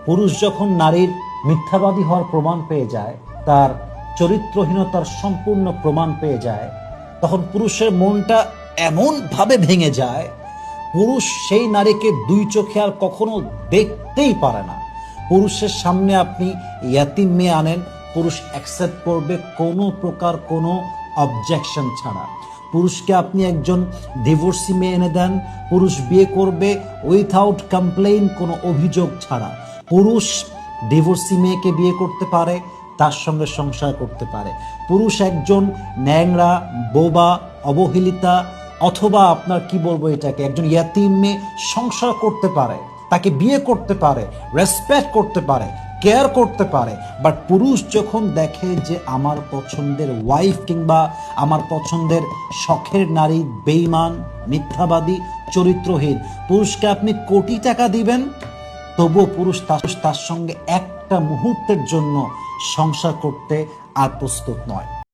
পুরুষ যখন নারীর মিথ্যাবাদী হওয়ার প্রমাণ পেয়ে যায়, তার চরিত্রহীনতার সম্পূর্ণ প্রমাণ পেয়ে যায়, তখন পুরুষের মনটা এমনভাবে ভেঙে যায়, পুরুষ সেই নারীকে দুই চোখে আর কখনো দেখতেই পারে না। পুরুষের সামনে আপনি ইয়াতিম মেয়ে আনেন, পুরুষ অ্যাকসেপ্ট করবে কোনো প্রকার কোনো অবজেকশন ছাড়া। পুরুষকে আপনি একজন ডিভোর্সি মেয়ে এনে দেন, পুরুষ বিয়ে করবে উইথাউট কমপ্লেইন, কোনো অভিযোগ ছাড়া। পুরুষ ডিভোর্সি মেয়েকে বিয়ে করতে পারে, তার সঙ্গে সংসার করতে পারে। পুরুষ একজন ন্যাংরা, বোবা, অবহেলিতা অথবা আপনার কি বলবো এটাকে, একজন ইয়াতিম মেয়ে সংসার করতে পারে, তাকে বিয়ে করতে পারে, রেসপেক্ট করতে পারে, কেয়ার করতে পারে। বাট পুরুষ যখন দেখে যে আমার পছন্দের ওয়াইফ কিংবা আমার পছন্দের শখের নারী বেঈমান, মিথ্যাবাদী, চরিত্রহীন, পুরুষকে আপনি কোটি টাকা দিবেন, তবুও পুরুষ তার সঙ্গে একটা মুহূর্তের জন্য সংসার করতে আর প্রস্তুত নয়।